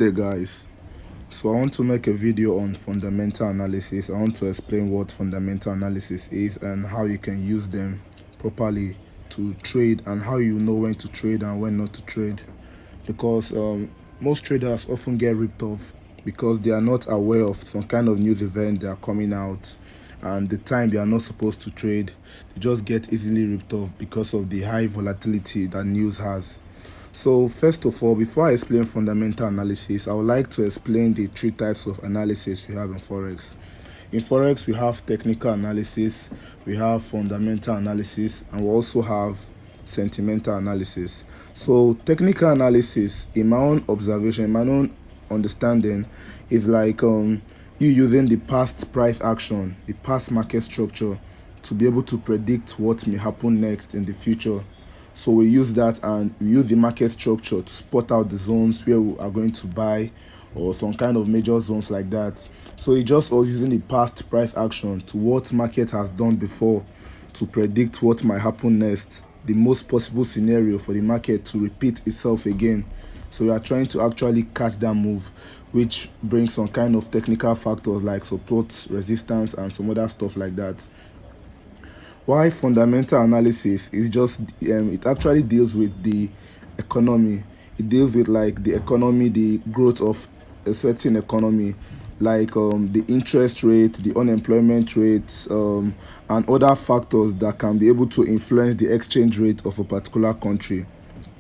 day guys. So I want to make a video on fundamental analysis. I want to explain what fundamental analysis is and how you can use them properly to trade, and how you know when to trade and when not to trade, because most traders often get ripped off because they are not aware of some kind of news event that are coming out, and the time they are not supposed to trade, they just get easily ripped off because of the high volatility that news has. So first of all, before I explain fundamental analysis, I would like to explain the three types of analysis we have in Forex. In Forex, we have technical analysis, we have fundamental analysis, and we also have sentimental analysis. So technical analysis, in my own observation, in my own understanding, is like you using the past price action, the past market structure, to be able to predict what may happen next in the future. So we use that, and we use the market structure to spot out the zones where we are going to buy, or some kind of major zones like that. So it's just us using the past price action to what market has done before to predict what might happen next, the most possible scenario for the market to repeat itself again. So we are trying to actually catch that move, which brings some kind of technical factors like support, resistance, and some other stuff like that. Why fundamental analysis is just it actually deals with the economy. It deals with like the economy, the growth of a certain economy, like the interest rate, the unemployment rate, and other factors that can be able to influence the exchange rate of a particular country,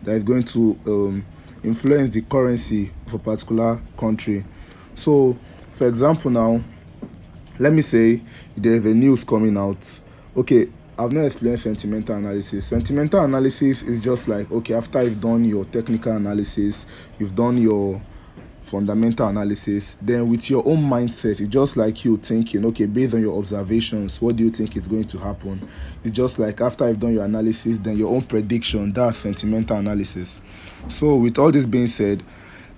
that is going to influence the currency of a particular country. So for example now, let me say there's a news coming out. Okay, I've not explained sentimental analysis. Sentimental analysis is just like, okay, after you've done your technical analysis, you've done your fundamental analysis, then with your own mindset, it's just like you thinking, okay, based on your observations, what do you think is going to happen? It's just like after you've done your analysis, then your own prediction. That's sentimental analysis. So with all this being said,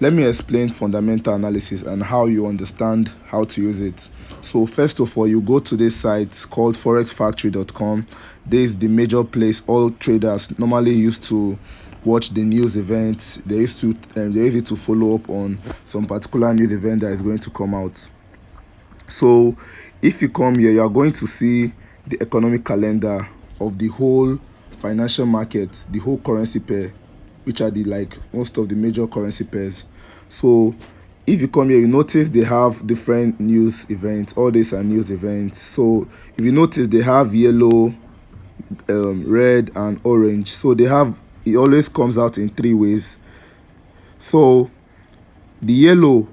let me explain fundamental analysis and how you understand how to use it. So first of all, you go to this site called forexfactory.com. This is the major place all traders normally used to watch the news events. They used to follow up on some particular news event that is going to come out. So if you come here, you are going to see the economic calendar of the whole financial market, the whole currency pair, which are the like most of the major currency pairs. So if you come here, you notice they have different news events. All these are news events. So if you notice, they have yellow, red, and orange. So it always comes out in three ways. So the yellow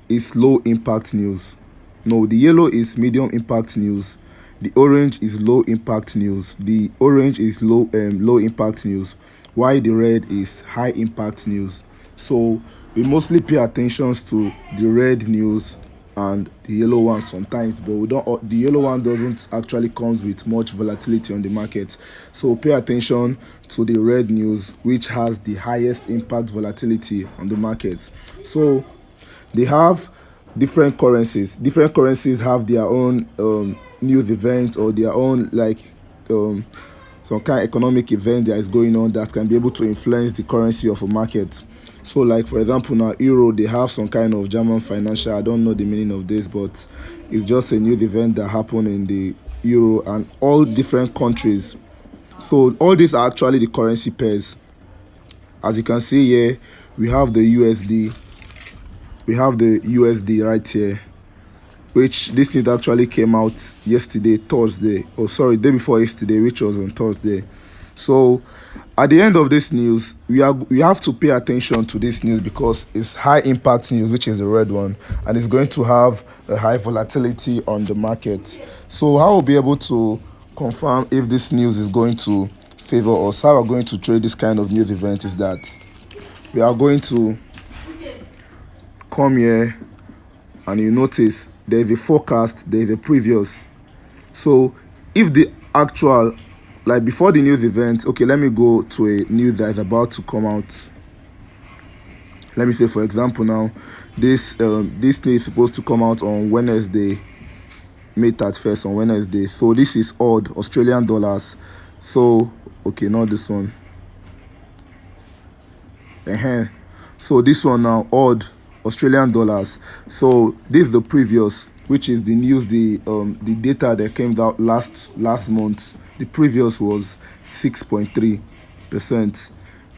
is low impact news. No, the yellow is medium impact news. The orange is low impact news. The orange is low impact news, while the red is high impact news. So we mostly pay attention to the red news and the yellow one sometimes, but we don't. The yellow one doesn't actually comes with much volatility on the market. So pay attention to the red news, which has the highest impact volatility on the market. So they have different currencies. Different currencies have their own news events, or their own like some kind of economic event that is going on that can be able to influence the currency of a market. So like for example now, euro, they have some kind of German financial, I don't know the meaning of this, but it's just a news event that happened in the euro and all different countries. So all these are actually the currency pairs. As you can see here, we have the USD. We have the USD right here, which this news actually came out yesterday, Thursday. Oh, sorry, day before yesterday, which was on Thursday. So at the end of this news, we have to pay attention to this news because it's high impact news, which is the red one, and it's going to have a high volatility on the market. So how we'll be able to confirm if this news is going to favor us, how we're going to trade this kind of news event, is that we are going to come here, and you notice there is a forecast, there is a previous. So if the actual, like before the news event, okay, let me go to a news that is about to come out. Let me say, for example now, this news is supposed to come out on Wednesday, May 31st, on Wednesday. So this is odd Australian dollars. So okay, not this one. So this one now, odd Australian dollars. So this is the previous, which is the news, the data that came out last month. The previous was 6.3%.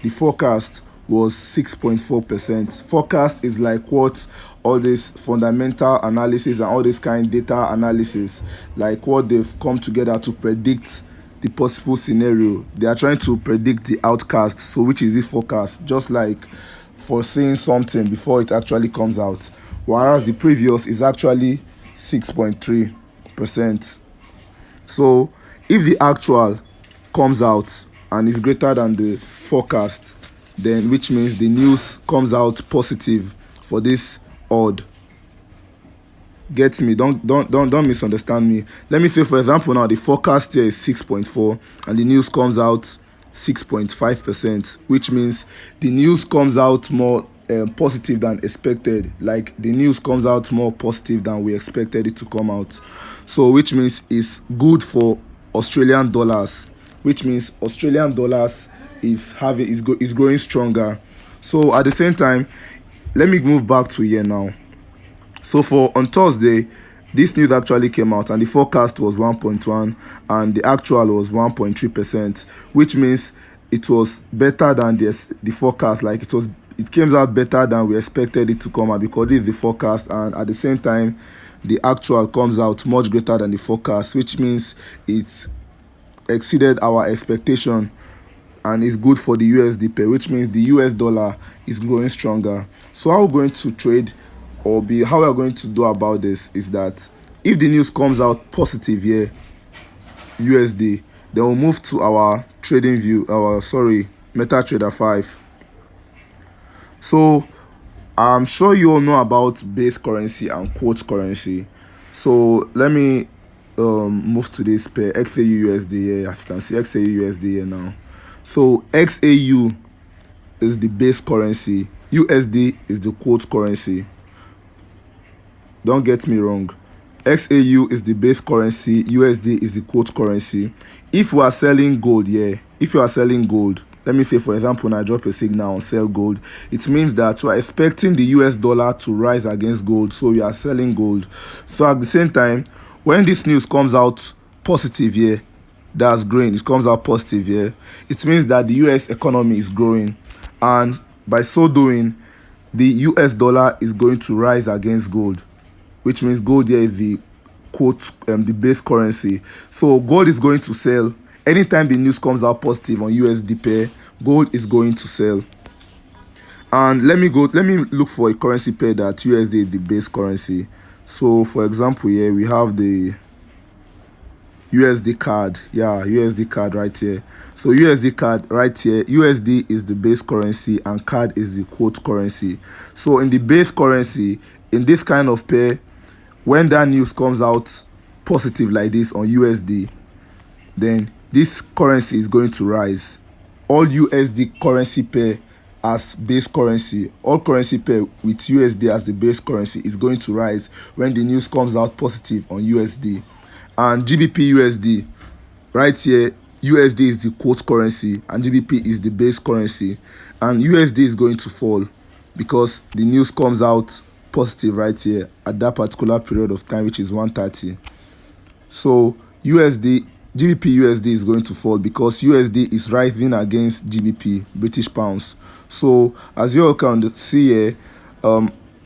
The forecast was 6.4%. Forecast is like what all this fundamental analysis and all this kind data analysis, like what they've come together to predict the possible scenario. They are trying to predict the outcast. So which is this forecast? Just like foreseeing something before it actually comes out. Whereas the previous is actually 6.3%. So if the actual comes out and is greater than the forecast, then which means the news comes out positive for this odd. Get me? Don't misunderstand me. Let me say, for example, now the forecast here is 6.4 and the news comes out 6.5%, which means the news comes out more positive than expected. Like the news comes out more positive than we expected it to come out. So which means it's good for Australian dollars, which means Australian dollars is growing stronger. So at the same time, let me move back to here now. So for on Thursday, this news actually came out and the forecast was 1.1 and the actual was 1.3%, which means it was better than the forecast. Like it came out better than we expected it to come out, because this is the forecast, and at the same time the actual comes out much greater than the forecast, which means it's exceeded our expectation and is good for the USD pair, which means the US dollar is growing stronger. So how we're going to trade, or how we're going to do about this, is that if the news comes out positive here, USD, then we'll move to our trading view, MetaTrader 5. So I'm sure you all know about base currency and quote currency. So let me move to this pair, XAU USD here. As you can see, XAU USD here now. So XAU is the base currency, USD is the quote currency. Don't get me wrong. XAU is the base currency, USD is the quote currency. If we are selling gold here, if you are selling gold, let me say for example, now I drop a signal on sell gold, it means that you are expecting the US dollar to rise against gold, so you are selling gold. So at the same time, when this news comes out positive here, that's green, it comes out positive here, it means that the US economy is growing, and by so doing, the US dollar is going to rise against gold, which means gold here is the quote the base currency. So gold is going to sell anytime the news comes out positive on USD pair. Gold is going to sell. And let me look for a currency pair that USD is the base currency. So for example, here we have the USD card. Yeah, USD card right here. So USD card right here, USD is the base currency and card is the quote currency. So in the base currency, in this kind of pair, when that news comes out positive like this on USD, then this currency is going to rise. All USD currency pair as base currency, all currency pair with USD as the base currency is going to rise when the news comes out positive on USD. And GBP USD right here, USD is the quote currency and GBP is the base currency, and USD is going to fall because the news comes out positive right here at that particular period of time, which is 1:30. So GBP USD is going to fall because USD is rising against GBP, British pounds. So as you all can see here,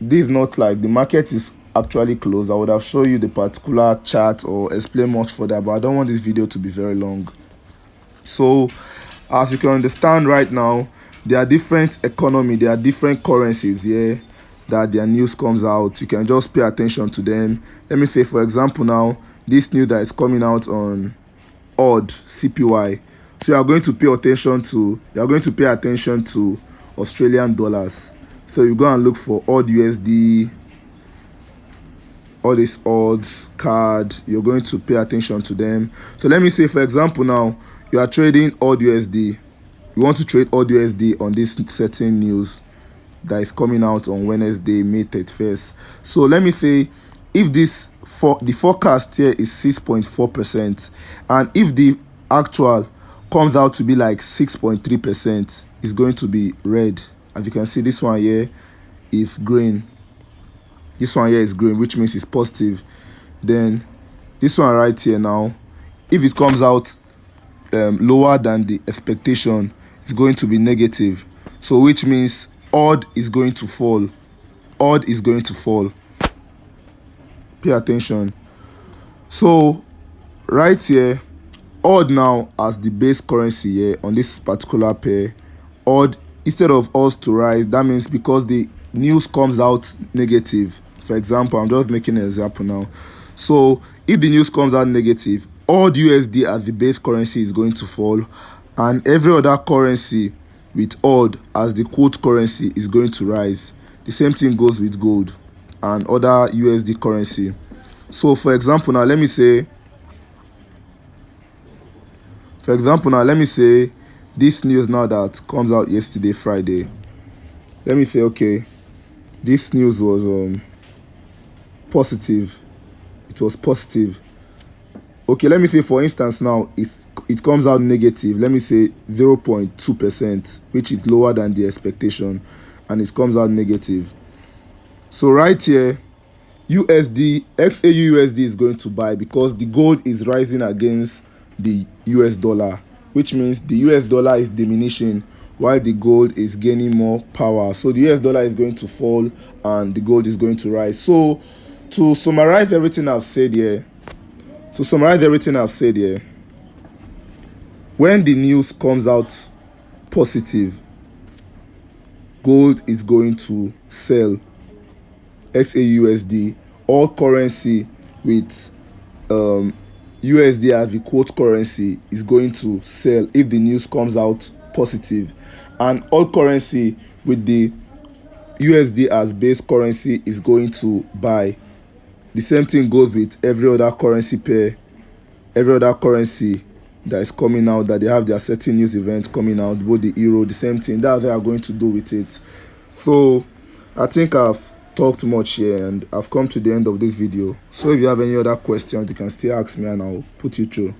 this is not like the market is actually closed. I would have shown you the particular chart or explain much further, but I don't want this video to be very long. So as you can understand right now, there are different economy, there are different currencies here that their news comes out. You can just pay attention to them. Let me say for example now, this news that is coming out on odd CPY. So you are going to pay attention to Australian dollars. So you go and look for odd USD, all this odd card, you're going to pay attention to them. So let me say for example now, you are trading odd USD. You want to trade odd USD on this certain news that is coming out on Wednesday, May 31st. So let me say if the forecast here is 6.4%, and if the actual comes out to be like 6.3%, it's going to be red. As you can see, this one here is green, This one here is green, which means it's positive. Then this one right here now, if it comes out lower than the expectation, it's going to be negative. So which means odd is going to fall. Odd is going to fall. Pay attention. So right here, odd now as the base currency here on this particular pair. Odd, instead of us to rise, that means because the news comes out negative. For example, I'm just making an example now. So if the news comes out negative, odd USD as the base currency is going to fall, and every other currency with odd as the quote currency is going to rise. The same thing goes with gold and other USD currency. So for example now, let me say this news now that comes out yesterday, Friday. Let me say, okay, this news was positive. It was positive. Okay, let me say for instance now it comes out negative. Let me say 0.2%, which is lower than the expectation, and it comes out negative. So right here, USD, XAU USD is going to buy because the gold is rising against the US dollar, which means the US dollar is diminishing while the gold is gaining more power. So the US dollar is going to fall and the gold is going to rise. So to summarize everything I've said here, when the news comes out positive, gold is going to sell. XAUSD, all currency with USD as the quote currency is going to sell if the news comes out positive, and all currency with the USD as base currency is going to buy. The same thing goes with every other currency pair, every other currency that is coming out, that they have their certain news events coming out, both the euro, the same thing. That's what they are going to do with it. So I think I've talked much here and I've come to the end of this video. So if you have any other questions, you can still ask me and I'll put you through.